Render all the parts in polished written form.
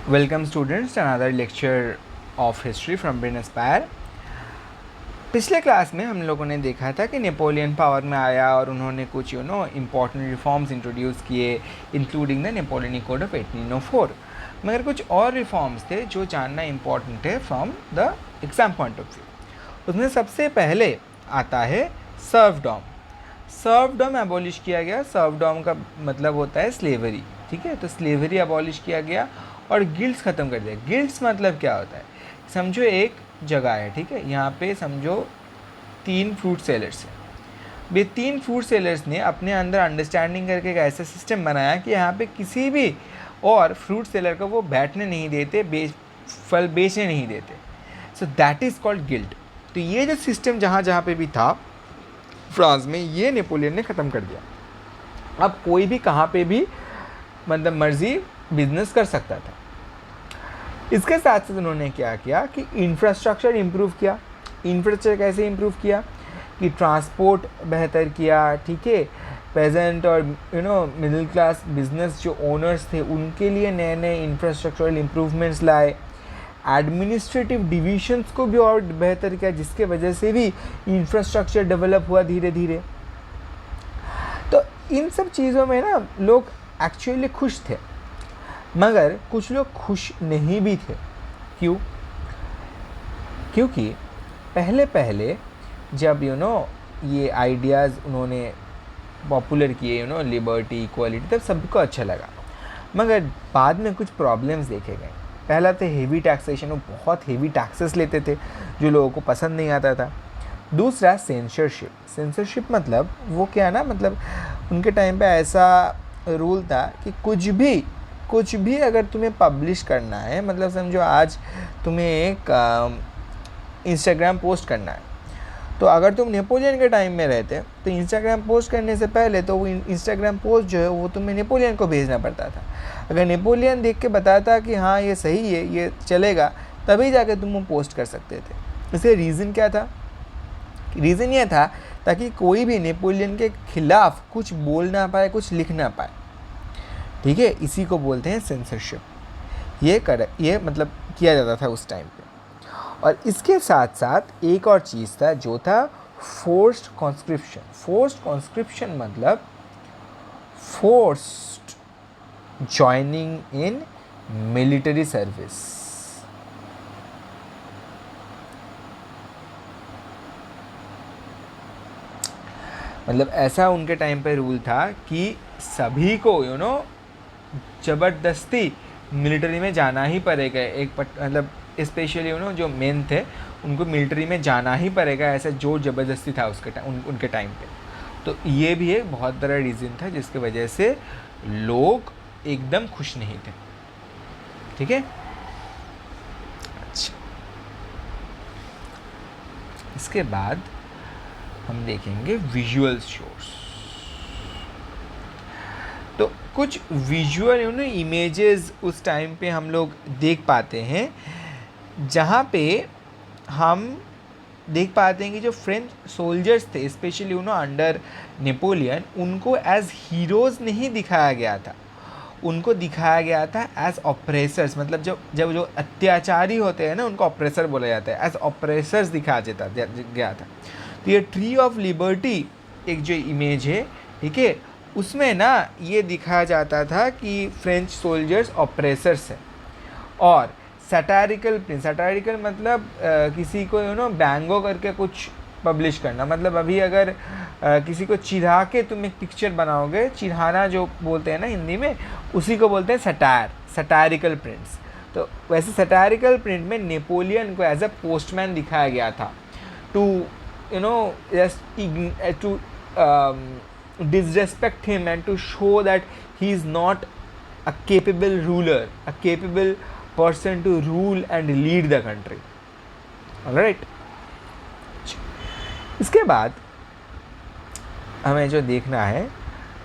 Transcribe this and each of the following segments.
Welcome students, another lecture of history from brain Aspire. पिछले class में हम लोगों ने देखा था कि नेपोलियन पावर में आया और उन्होंने कुछ इम्पॉर्टेंट रिफॉर्म्स इंट्रोड्यूस किए, including the Napoleonic code of 1804। मगर कुछ और रिफॉर्म्स थे जो जानना इम्पॉर्टेंट है from the exam point of view. उसमें सबसे पहले आता है सर्वडॉम। सर्वडॉम एबॉलिश किया गया। सर्वडॉम का मतलब होता है स्लेवरी, ठीक है। तो स्लेवरी एबॉलिश किया गया और गिल्ड्स ख़त्म कर दिया। गिल्ड्स मतलब क्या होता है, समझो एक जगह है, ठीक है। यहाँ पे समझो 3 फ्रूट सेलर्स हैं। ये 3 फ्रूट सेलर्स ने अपने अंदर अंडरस्टैंडिंग करके एक ऐसा सिस्टम बनाया कि यहाँ पे किसी भी और फ्रूट सेलर को वो बैठने नहीं देते, फल बेचने नहीं देते। So that is called guild. तो ये जो सिस्टम जहाँ जहाँ पे भी था फ्रांस में, ये नेपोलियन ने ख़त्म कर दिया। अब कोई भी कहाँ पे भी मतलब मर्जी बिजनेस कर सकता था। इसके साथ साथ उन्होंने क्या किया कि इंफ्रास्ट्रक्चर इम्प्रूव किया। इंफ्रास्ट्रक्चर कैसे इम्प्रूव किया कि ट्रांसपोर्ट बेहतर किया, ठीक है। पेजेंट और मिडिल क्लास बिजनेस जो ओनर्स थे उनके लिए नए नए इंफ्रास्ट्रक्चरल इम्प्रूवमेंट्स लाए। एडमिनिस्ट्रेटिव डिविजन्स को भी और बेहतर किया, जिसके वजह से भी इंफ्रास्ट्रक्चर डेवलप हुआ धीरे धीरे। तो इन सब चीज़ों में ना लोग एक्चुअली खुश थे, मगर कुछ लोग खुश नहीं भी थे। क्यों? क्योंकि पहले पहले जब ये आइडियाज़ उन्होंने पॉपुलर किए, लिबर्टी, इक्वालिटी, तब सबको अच्छा लगा। मगर बाद में कुछ प्रॉब्लम्स देखे गए। पहला तो हेवी टैक्सेशन, वो बहुत हेवी टैक्सेस लेते थे जो लोगों को पसंद नहीं आता था। दूसरा सेंसरशिप। सेंसरशिप मतलब वो क्या ना, मतलब उनके टाइम पे ऐसा रूल था कि कुछ भी अगर तुम्हें पब्लिश करना है, मतलब समझो आज तुम्हें एक इंस्टाग्राम पोस्ट करना है, तो अगर तुम नेपोलियन के टाइम में रहते तो इंस्टाग्राम पोस्ट करने से पहले तो वो इंस्टाग्राम पोस्ट जो है वो तुम्हें नेपोलियन को भेजना पड़ता था। अगर नेपोलियन देख के बताता कि हाँ ये सही है, ये चलेगा, तभी जाके तुम वो पोस्ट कर सकते थे। इसे रीज़न क्या था? रीज़न ये था ताकि कोई भी नेपोलियन के खिलाफ कुछ बोल ना पाए, कुछ लिख ना पाए, ठीक है। इसी को बोलते हैं सेंसरशिप। ये मतलब किया जाता था उस टाइम पे। और इसके साथ साथ एक और चीज़ था जो था फोर्स्ड कॉन्स्क्रिप्शन। फोर्स्ड कॉन्स्क्रिप्शन मतलब forced joining in military service. मतलब ऐसा उनके टाइम पे रूल था कि सभी को ज़बरदस्ती मिलिट्री में जाना ही पड़ेगा। मतलब स्पेशली जो मेन थे उनको मिलिट्री में जाना ही पड़ेगा, ऐसा जोर ज़बरदस्ती था उनके टाइम पे। तो ये भी एक बहुत बड़ा रीज़न था जिसकी वजह से लोग एकदम खुश नहीं थे, ठीक है। अच्छा, इसके बाद हम देखेंगे विजुअल शोर्स। तो कुछ विजुअल इमेजेस उस टाइम पे हम लोग देख पाते हैं, जहाँ पे हम देख पाते हैं कि जो फ्रेंच सोल्जर्स थे स्पेशली अंडर नेपोलियन, उनको एज हीरोज़ नहीं दिखाया गया था, उनको दिखाया गया था एज ऑपरेसर्स। मतलब जब जो अत्याचारी होते हैं ना, उनको ऑपरेसर बोला जाता है, एज ऑपरेसर्स दिखाया गया था। तो ये ट्री ऑफ लिबर्टी एक जो इमेज है, ठीक है, उसमें ना ये दिखाया जाता था कि फ्रेंच सोल्जर्स ऑपरेसर्स हैं। और सैटारिकल प्रिंट, सैटारिकल मतलब किसी को बैंगो करके कुछ पब्लिश करना। मतलब अभी अगर किसी को चिढ़ा के तुम एक पिक्चर बनाओगे, चिढ़ाना जो बोलते हैं ना हिंदी में, उसी को बोलते हैं सटायर, सटारिकल प्रिंट्स। तो वैसे सटारिकल प्रिंट में नेपोलियन को एज अ पोस्टमैन दिखाया गया था, to to disrespect him and to show that he is not a capable ruler, a capable person to rule and lead the country. Alright? इसके बाद हमें जो देखना है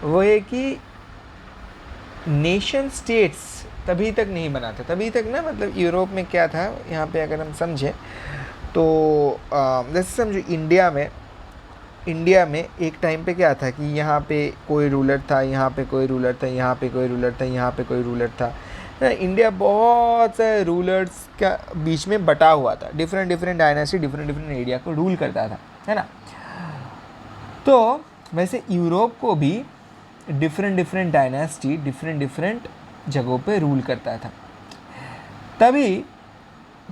वो है कि नेशन स्टेट्स तभी तक नहीं बना था। तभी तक ना, मतलब यूरोप में क्या था, यहाँ पे अगर हम समझें तो जैसे समझो इंडिया में एक टाइम पे क्या था कि यहाँ पे कोई रूलर था, यहाँ पे कोई रूलर था, यहाँ पे कोई रूलर था, यहाँ पे कोई रूलर था। इंडिया बहुत सारे रूलर्स का बीच में बटा हुआ था, different different dynasty different different area को रूल करता था, है ना। तो वैसे यूरोप को भी different different dynasty different different जगहों पे रूल करता था। तभी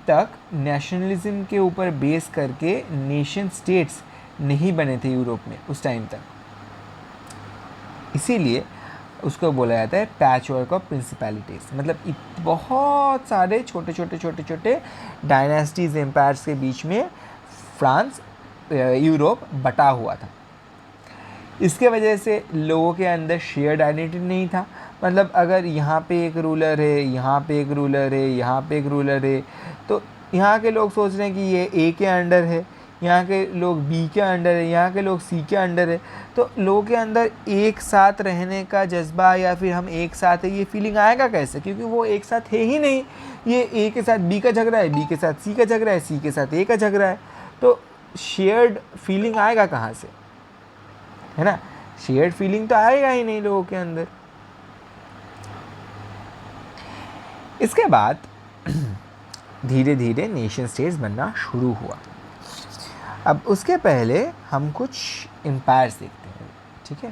तक नेशनलिज्म के ऊपर बेस करके नेशन स्टेट्स नहीं बने थे यूरोप में उस टाइम तक, इसीलिए उसको बोला जाता है पैचवर्क ऑफ प्रिंसिपैलिटीज़। मतलब बहुत सारे छोटे छोटे छोटे छोटे डायनेस्टीज एम्पायर्स के बीच में फ्रांस यूरोप बटा हुआ था। इसके वजह से लोगों के अंदर शेयर्ड आइडेंटिटी नहीं था। मतलब अगर यहाँ पे एक रूलर है, यहाँ पे एक रूलर है, यहाँ पे एक रूलर है, तो यहाँ के लोग सोच रहे हैं कि ये ए के अंडर है, यहाँ के लोग बी के अंडर है, यहाँ के लोग सी के अंडर है। तो लोगों के अंदर एक साथ रहने का जज्बा या फिर हम एक साथ है, ये फीलिंग आएगा कैसे? क्योंकि वो एक साथ है ही नहीं। ये ए के साथ बी का झगड़ा है, बी के साथ सी का झगड़ा है, सी के साथ ए का झगड़ा है, तो शेयर्ड फीलिंग आएगा कहाँ से, है ना। शेयर्ड फीलिंग तो आएगा ही नहीं लोगों के अंदर। इसके बाद धीरे धीरे नेशन स्टेट्स बनना शुरू हुआ। अब उसके पहले हम कुछ एम्पायर्स देखते हैं, ठीक है।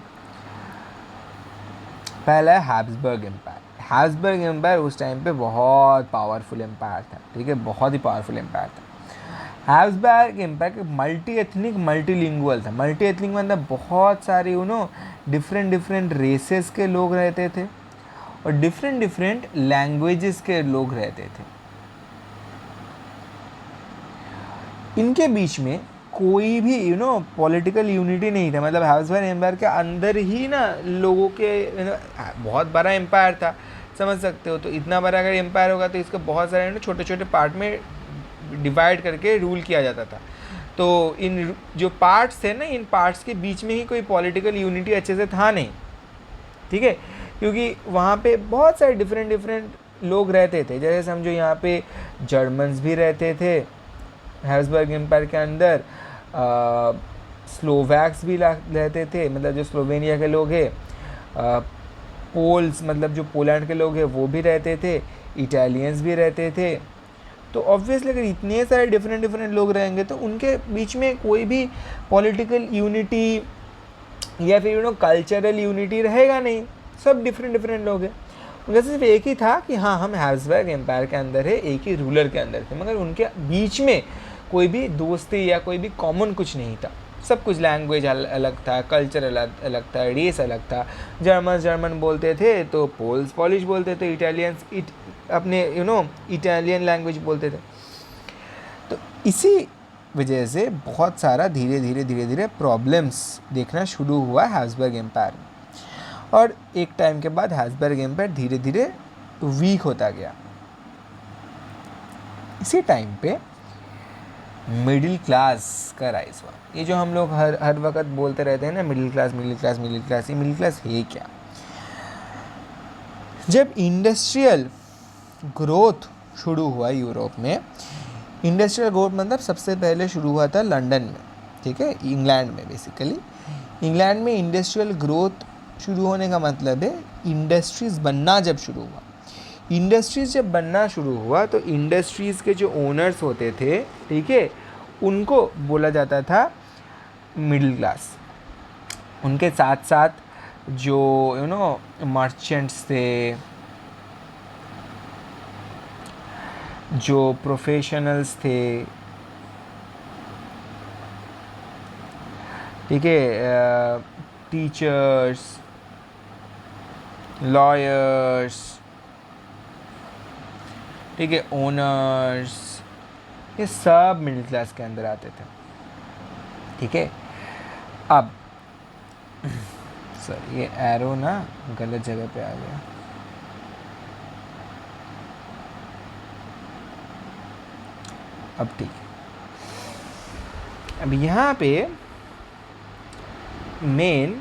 पहला है हैब्सबर्ग एम्पायर। हैब्सबर्ग एम्पायर उस टाइम पे बहुत पावरफुल एम्पायर था, ठीक है, बहुत ही पावरफुल एम्पायर था। Habsburg empire multi ethnic multilingual था। मल्टी एथनिक मतलब बहुत सारे डिफरेंट डिफरेंट रेसेस के लोग रहते थे और डिफरेंट डिफरेंट लैंग्वेजेस के लोग रहते थे। इनके बीच में कोई भी पॉलिटिकल यूनिटी नहीं था। मतलब हैब्सबर्ग एम्पायर के अंदर ही ना लोगों के बहुत बड़ा एम्पायर था, समझ सकते हो। तो इतना बड़ा अगर एम्पायर होगा तो इसका बहुत सारे छोटे छोटे पार्ट में डिवाइड करके रूल किया जाता था। तो इन जो पार्ट्स थे ना, इन पार्ट्स के बीच में ही कोई पॉलिटिकल यूनिटी अच्छे से था नहीं, ठीक है, क्योंकि वहाँ पे बहुत सारे डिफरेंट डिफरेंट लोग रहते थे। जैसे समझो यहाँ पे जर्मन्स भी रहते थे हैब्सबर्ग एम्पायर के अंदर, स्लोवैक्स भी रहते थे, मतलब जो स्लोवेनिया के लोग हैं, पोल्स मतलब जो पोलैंड के लोग हैं वो भी रहते थे, इटालियंस भी रहते थे। तो ऑब्वियसली अगर इतने सारे डिफरेंट डिफरेंट लोग रहेंगे तो उनके बीच में कोई भी पॉलिटिकल यूनिटी या फिर कल्चरल यूनिटी रहेगा नहीं। सब डिफरेंट डिफरेंट लोग हैं। उनका सिर्फ एक ही था कि हाँ हम हैब्सबर्ग एम्पायर के अंदर है, एक ही रूलर के अंदर थे, मगर उनके बीच में कोई भी दोस्ती या कोई भी कॉमन कुछ नहीं था। सब कुछ लैंग्वेज अलग था, कल्चर अलग था, रेस अलग था। जर्मन बोलते थे तो पोल्स पॉलिश बोलते थे, इटालियंस अपने इटालियन लैंग्वेज बोलते थे। तो इसी वजह से बहुत सारा धीरे धीरे प्रॉब्लम्स देखना शुरू हुआ हैब्सबर्ग एम्पायर में। और एक टाइम के बाद हैब्सबर्ग एम्पायर धीरे धीरे वीक होता गया। इसी टाइम पे मिडिल क्लास का राइज हुआ। ये जो हम लोग हर वक्त बोलते रहते हैं ना, middle class middle class middle class, ये मिडिल क्लास है क्या? जब इंडस्ट्रियल ग्रोथ शुरू हुआ यूरोप में, इंडस्ट्रियल ग्रोथ मतलब सबसे पहले शुरू हुआ था लंदन में, ठीक है, इंग्लैंड में। बेसिकली इंग्लैंड में इंडस्ट्रियल ग्रोथ शुरू होने का मतलब है इंडस्ट्रीज़ बनना जब शुरू हुआ। इंडस्ट्रीज़ जब बनना शुरू हुआ तो इंडस्ट्रीज़ के जो ओनर्स होते थे, ठीक है, उनको बोला जाता था मिडिल क्लास। उनके साथ साथ जो मर्चेंट्स थे, जो प्रोफेशनल्स थे, ठीक है, टीचर्स, लॉयर्स, ठीक है, ओनर्स, ये सब मिडिल क्लास के अंदर आते थे, ठीक है। अब सर ये एरो ना गलत जगह पे आ गया। अब ठीक है। अब यहाँ पे मेन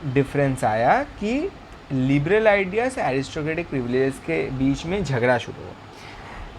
डिफरेंस आया कि लिबरल आइडियाज़ एरिस्टोक्रेटिक प्रिविलेजेस के बीच में झगड़ा शुरू हुआ।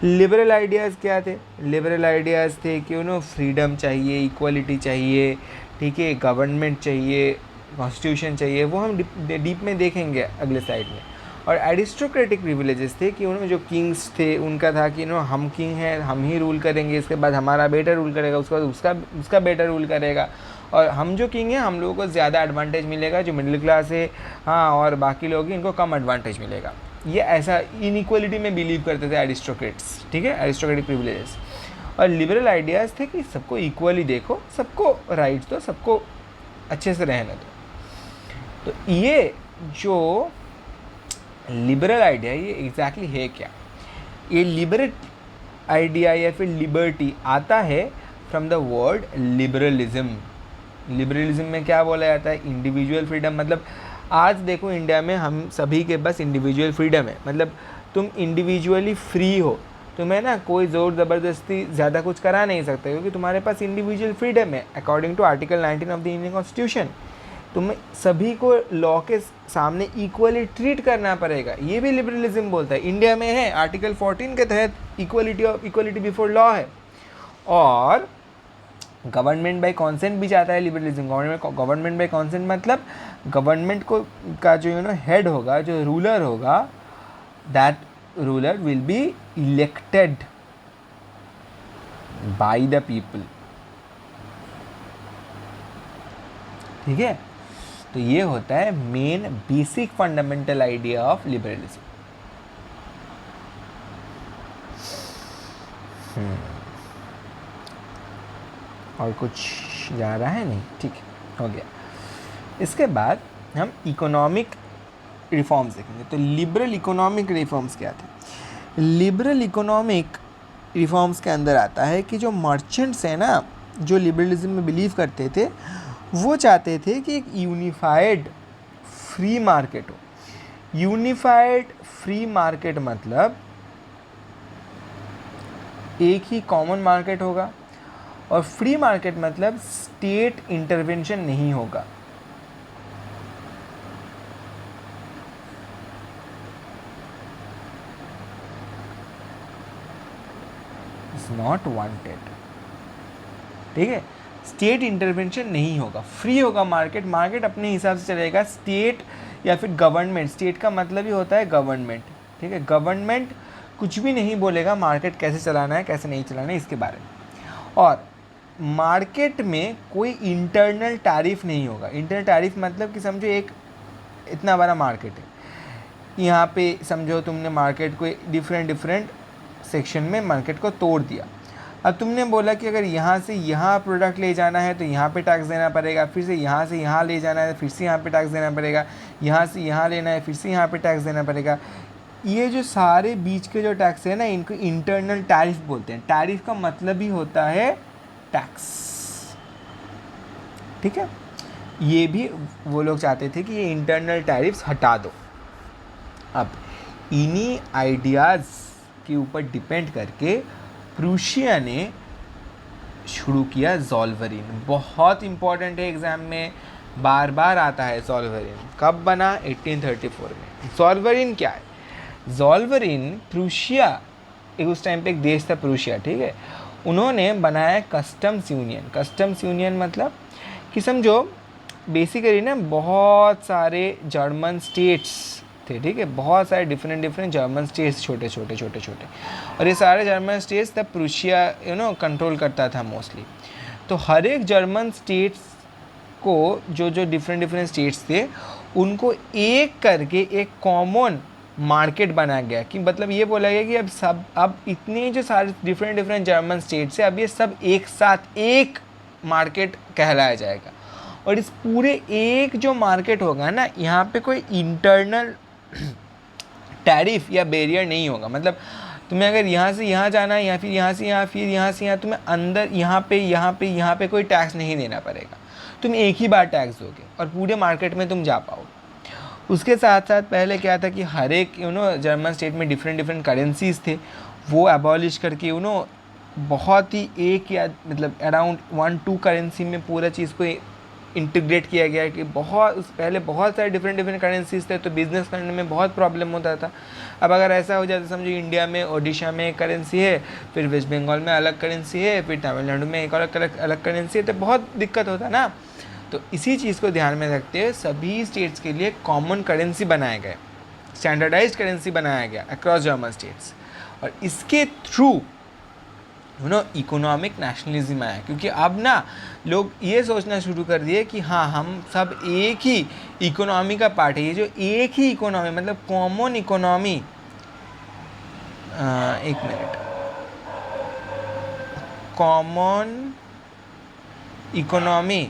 लिबरल आइडियाज़ क्या थे? लिबरल आइडियाज़ थे कि फ्रीडम चाहिए, इक्वलिटी चाहिए, ठीक है, गवर्नमेंट चाहिए, कॉन्स्टिट्यूशन चाहिए। वो हम डीप में देखेंगे अगले साइड में। और एरिस्टोक्रेटिक प्रिविलेजेस थे कि उन्होंने जो किंग्स थे उनका था कि हम किंग हैं, हम ही रूल करेंगे, इसके बाद हमारा बेटा रूल करेगा, उसके बाद उसका बेटा रूल करेगा, और हम जो किंग हैं हम लोगों को ज़्यादा एडवांटेज मिलेगा, जो मिडिल क्लास है हाँ और बाकी लोग हैं इनको कम एडवांटेज मिलेगा। ये ऐसा इनइक्वलिटी में बिलीव करते थे एरिस्टोक्रेट्स, ठीक है, एरिस्टोक्रेटिक प्रिविलेजेस। और लिबरल आइडियाज़ थे कि सबको इक्वली देखो, सबको राइट्स दो, सबको अच्छे से रहने दो। तो ये जो लिबरल आइडिया ये एग्जैक्टली है क्या? ये लिबरल आइडिया या फिर लिबर्टी आता है from the word liberalism. Liberalism में क्या बोला जाता है? Individual freedom. मतलब आज देखो इंडिया में हम सभी के पास इंडिविजुअल फ्रीडम है, मतलब तुम इंडिविजुअली फ्री हो, तुम्हें ना कोई ज़ोर ज़बरदस्ती ज़्यादा कुछ करा नहीं सकता, क्योंकि तुम्हारे पास इंडिविजुअल फ्रीडम है according to article 19 of the Indian constitution. तुम्हें सभी को लॉ के सामने इक्वली ट्रीट करना पड़ेगा, ये भी लिबरलिज्म बोलता है। इंडिया में है आर्टिकल 14 के तहत इक्वलिटी बिफोर लॉ है। और गवर्नमेंट बाय कॉन्सेंट भी चाहता है लिबरलिज्म। गवर्नमेंट बाय कॉन्सेंट मतलब गवर्नमेंट को का जो हेड होगा, जो रूलर होगा, that ruler will be elected by the people, ठीक है। तो ये होता है main basic fundamental idea of liberalism. और कुछ जा रहा है? नहीं, ठीक है, हो गया। इसके बाद हम इकोनॉमिक रिफॉर्म्स देखेंगे। तो लिबरल इकोनॉमिक रिफॉर्म्स क्या थे? लिबरल इकोनॉमिक रिफॉर्म्स के अंदर आता है कि जो मर्चेंट्स हैं ना, जो लिबरलिज्म में बिलीव करते थे, वो चाहते थे कि एक यूनिफाइड फ्री मार्केट हो। यूनिफाइड फ्री मार्केट मतलब एक ही कॉमन मार्केट होगा, और फ्री मार्केट मतलब स्टेट इंटरवेंशन नहीं होगा। इट्स नॉट वांटेड, ठीक है। स्टेट इंटरवेंशन नहीं होगा, फ्री होगा मार्केट, मार्केट अपने हिसाब से चलेगा। स्टेट या फिर गवर्नमेंट, स्टेट का मतलब ही होता है गवर्नमेंट, ठीक है। गवर्नमेंट कुछ भी नहीं बोलेगा मार्केट कैसे चलाना है कैसे नहीं चलाना है इसके बारे में। और मार्केट में कोई इंटरनल टैरिफ नहीं होगा। इंटरनल टैरिफ मतलब कि समझो एक इतना बड़ा मार्केट है, यहाँ पे समझो तुमने मार्केट को डिफरेंट सेक्शन में मार्केट को तोड़ दिया। अब तुमने बोला कि अगर यहाँ से यहाँ प्रोडक्ट ले जाना है तो यहाँ पे टैक्स देना पड़ेगा, फिर से यहाँ ले जाना है फिर से यहाँ पे टैक्स देना पड़ेगा, यहाँ से यहाँ लेना है फिर से यहाँ पे टैक्स देना पड़ेगा। ये जो सारे बीच के जो टैक्स है ना, इनको इंटरनल टैरिफ बोलते हैं। टैरिफ का मतलब ही होता है टैक्स, ठीक है। ये भी वो लोग चाहते थे कि ये इंटरनल टैरिफ्स हटा दो। अब इन्हीं आइडियाज़ के ऊपर डिपेंड करके प्रूशिया ने शुरू किया ज़ोल्वरिन। बहुत इंपॉर्टेंट है, एग्ज़ाम में बार बार आता है ज़ोल्वरिन। कब बना? 1834 में। ज़ोल्वरिन क्या है? ज़ोल्वरिन प्रूशिया, एक उस टाइम पे एक देश था प्रूशिया, ठीक है। उन्होंने बनाया कस्टम्स यूनियन। कस्टम्स यूनियन मतलब कि समझो बेसिकली ना बहुत सारे जर्मन स्टेट्स थे, ठीक है। बहुत सारे डिफरेंट जर्मन स्टेट्स, छोटे छोटे, और ये सारे जर्मन स्टेट्स तब प्रूशिया कंट्रोल करता था मोस्टली। तो हर एक जर्मन स्टेट्स को जो डिफरेंट स्टेट्स थे उनको एक करके एक कॉमन मार्केट बनाया गया। कि मतलब ये बोला गया कि अब इतने जो सारे डिफरेंट जर्मन स्टेट्स है, अब ये सब एक साथ एक मार्केट कहलाया जाएगा। और इस पूरे एक जो मार्केट होगा ना, यहाँ पे कोई इंटरनल टैरिफ या बैरियर नहीं होगा। मतलब तुम्हें अगर यहाँ से यहाँ जाना है या फिर यहाँ से यहाँ फिर यहाँ से यहाँ, तुम्हें अंदर यहाँ पे कोई टैक्स नहीं देना पड़ेगा। तुम एक ही बार टैक्स दोगे और पूरे मार्केट में तुम जा पाओगे। उसके साथ साथ पहले क्या था कि हर एक जर्मन स्टेट में डिफरेंट करेंसीज थे, वो अबॉलिश करके बहुत ही एक या मतलब अराउंड 1-2 करेंसी में पूरा चीज़ को इंटीग्रेट किया गया। कि पहले बहुत सारे डिफरेंट करेंसीज थे, तो बिज़नेस करने में बहुत प्रॉब्लम होता था। अब अगर ऐसा हो जाता, समझो इंडिया में ओडिशा में एक करेंसी है, फिर वेस्ट बंगाल में अलग करेंसी है, फिर तमिलनाडु में एक अलग करेंसी है, तो बहुत दिक्कत होता ना। तो इसी चीज़ को ध्यान में रखते हुए सभी स्टेट्स के लिए कॉमन करेंसी बनाए गए, स्टैंडर्डाइज्ड करेंसी बनाया गया अक्रॉस जर्मन स्टेट्स, और इसके थ्रू इकोनॉमिक नेशनलिज्म आया, क्योंकि अब ना लोग ये सोचना शुरू कर दिए कि हाँ हम सब एक ही इकोनॉमी का पार्ट है। ये जो एक ही इकोनॉमी मतलब कॉमन इकोनॉमी, एक मिनट, कॉमन इकोनॉमी,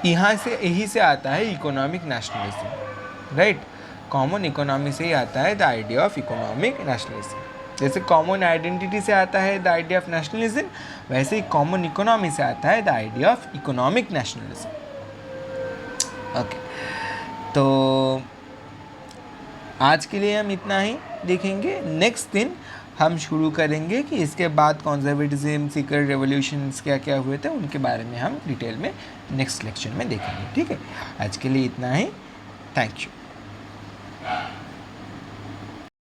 यही से आता है economic nationalism, right. Common economy से ही आता है the idea of economic nationalism. जैसे कॉमन आइडेंटिटी से आता है द आइडिया ऑफ नेशनलिज्म, वैसे ही कॉमन इकोनॉमी से आता है the idea of economic nationalism. Okay, तो आज के लिए हम इतना ही देखेंगे। नेक्स्ट दिन हम शुरू करेंगे कि इसके बाद कॉन्जर्वेटिज्म, सीक्रेट रेवोल्यूशंस क्या क्या हुए थे, उनके बारे में हम डिटेल में नेक्स्ट लेक्चर में देखेंगे। ठीक है, आज के लिए इतना ही। Thank you.